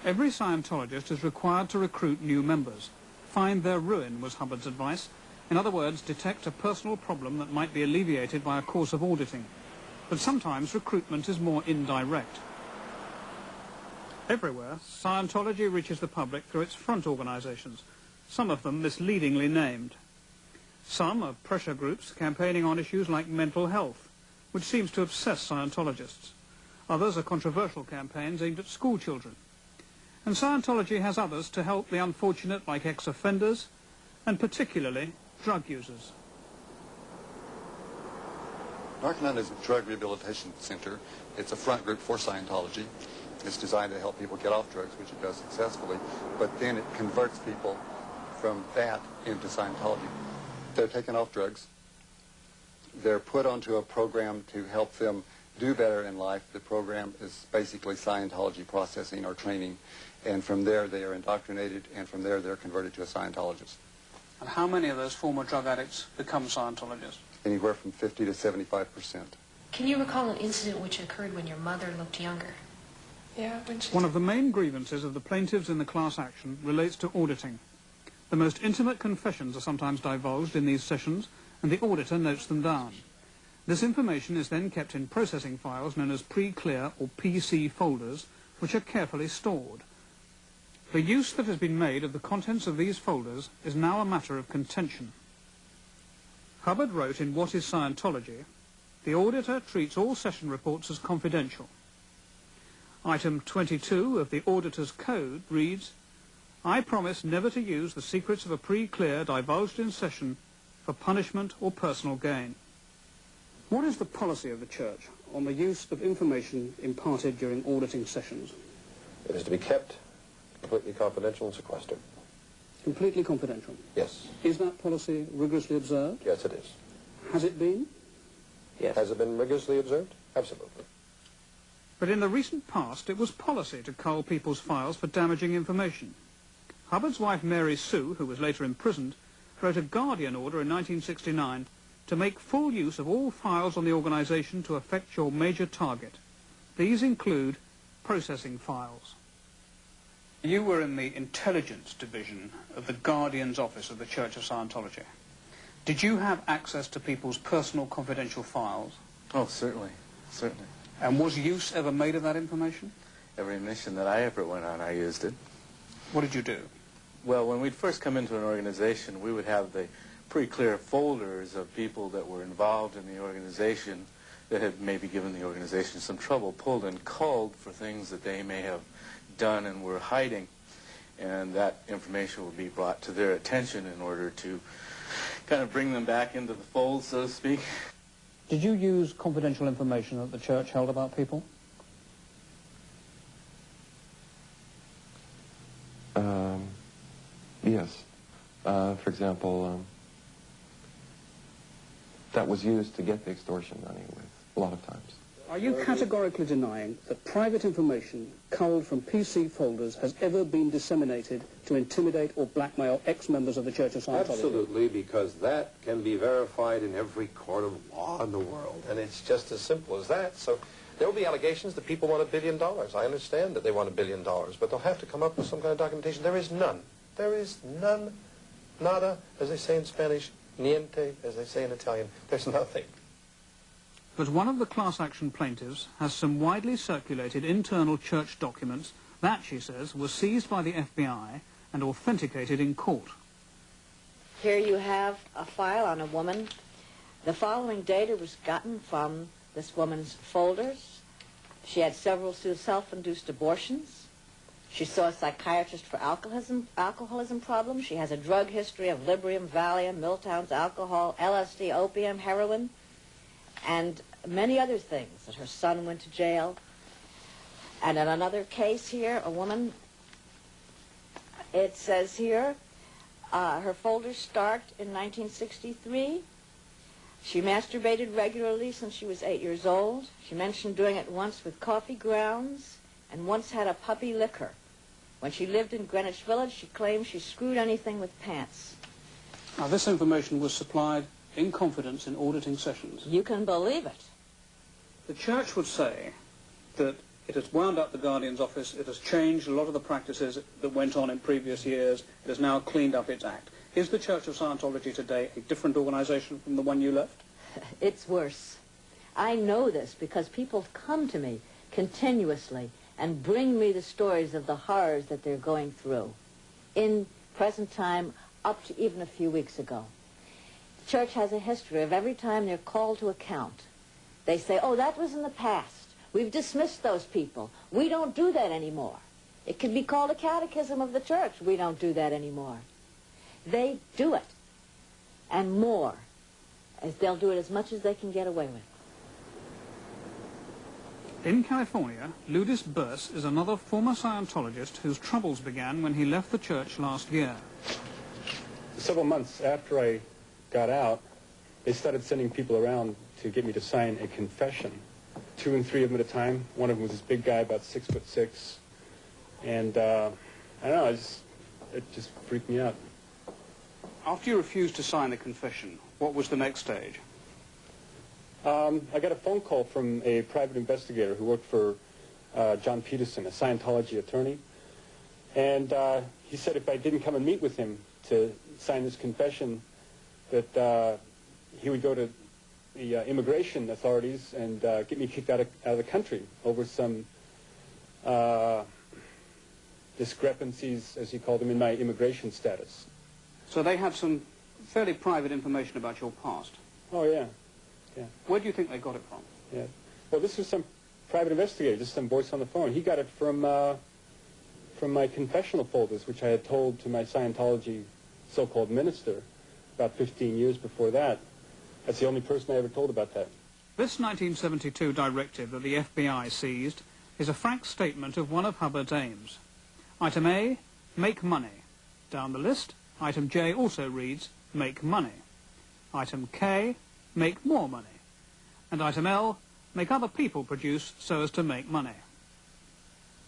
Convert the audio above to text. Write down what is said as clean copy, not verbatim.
Every Scientologist is required to recruit new members. Find their ruin was Hubbard's advice. In other words, detect a personal problem that might be alleviated by a course of auditing. But sometimes recruitment is more indirect. Everywhere, Scientology reaches the public through its front organizations, some of them misleadingly named. Some are pressure groups campaigning on issues like mental health, which seems to obsess Scientologists. Others are controversial campaigns aimed at school children. And Scientology has others to help the unfortunate, like ex-offenders, and particularly drug users. Recruitment is a drug rehabilitation center. It's a front group for Scientology. It's designed to help people get off drugs, which it does successfully, but then it converts people from that into Scientology. They're taken off drugs. They're put onto a program to help them do better in life. The program is basically Scientology processing or training, and from there they are indoctrinated, and from there they're converted to a Scientologist. And how many of those former drug addicts become Scientologists? Anywhere from 50 to 75%. Can you recall an incident which occurred when your mother looked younger? Yeah, One of the main grievances of the plaintiffs in the class action relates to auditing. The most intimate confessions are sometimes divulged in these sessions, and the auditor notes them down. This information is then kept in processing files known as pre-clear or PC folders, which are carefully stored. The use that has been made of the contents of these folders is now a matter of contention. Hubbard wrote in What is Scientology, "The auditor treats all session reports as confidential." Item 22 of the auditor's code reads, "I promise never to use the secrets of a pre-clear divulged in session for punishment or personal gain." What is the policy of the Church on the use of information imparted during auditing sessions? It is to be kept completely confidential and sequestered. Completely confidential? Yes. Is that policy rigorously observed? Yes, it is. Has it been? Yes. Has it been rigorously observed? Absolutely. But in the recent past, it was policy to cull people's files for damaging information. Hubbard's wife, Mary Sue, who was later imprisoned, wrote a Guardian order in 1969 to make full use of all files on the organization to affect your major target. These include processing files. You were in the intelligence division of the Guardian's office of the Church of Scientology. Did you have access to people's personal confidential files? Oh, certainly, certainly. And was use ever made of that information? Every mission that I ever went on, I used it. What did you do? Well, when we'd first come into an organization, we would have the pretty clear folders of people that were involved in the organization that had maybe given the organization some trouble, pulled and culled for things that they may have done and were hiding. And that information would be brought to their attention in order to kind of bring them back into the fold, so to speak. Did you use confidential information that the Church held about people? Yes. For example, that was used to get the extortion money with a lot of times. Are you categorically denying that private information culled from PC folders has ever been disseminated to intimidate or blackmail ex-members of the Church of Scientology? Absolutely, because that can be verified in every court of law in the world, and it's just as simple as that. So there will be allegations that people want $1 billion. I understand that they want $1 billion, but they'll have to come up with some kind of documentation. There is none. There is none. Nada, as they say in Spanish, niente, as they say in Italian. There's nothing. But one of the class action plaintiffs has some widely circulated internal church documents that, she says, were seized by the FBI and authenticated in court. Here you have a file on a woman. The following data was gotten from this woman's folders. She had several self-induced abortions. She saw a psychiatrist for alcoholism problems. She has a drug history of Librium, Valium, Milltown's alcohol, LSD, opium, heroin, and many other things. That her son went to jail. And in another case here, a woman, it says here, her folders start in 1963. She masturbated regularly since she was 8 years old. She mentioned doing it once with coffee grounds and once had a puppy licker. When she lived in Greenwich Village, she claimed she screwed anything with pants. Now, this information was supplied in confidence in auditing sessions. You can believe it. The Church would say that It has wound up the Guardian's office. It has changed a lot of the practices that went on in previous years. It has now cleaned up its act. Is the Church of Scientology today a different organization from the one you left? It's worse. I know this because people come to me continuously and bring me the stories of the horrors that they're going through in present time up to even a few weeks ago. The church has a history of every time they're called to account, they say, oh, that was in the past. We've dismissed those people. We don't do that anymore. It can be called a catechism of the church. We don't do that anymore. They do it, and more, as they'll do it as much as they can get away with. In California, Ludus Burse is another former Scientologist whose troubles began when he left the church last year. Several months after I got out, they started sending people around to get me to sign a confession. 2 and 3 of them at a time. One of them was this big guy, about 6'6", and I don't know, it just freaked me out. After you refused to sign the confession, what was the next stage? I got a phone call from a private investigator who worked for John Peterson, a Scientology attorney, and he said if I didn't come and meet with him to sign this confession, that he would go to the immigration authorities and get me kicked out of the country over some discrepancies, as he called them, in my immigration status. So they had some fairly private information about your past. Oh, yeah. Yeah. Where do you think they got it from? Yeah. Well, this was some private investigator, just some voice on the phone. He got it from my confessional folders, which I had told to my Scientology so-called minister about 15 years before that. That's the only person I ever told about that. This 1972 directive that the FBI seized is a frank statement of one of Hubbard's aims. Item A, make money. Down the list, item J also reads, make money. Item K, make more money. And item L, make other people produce so as to make money.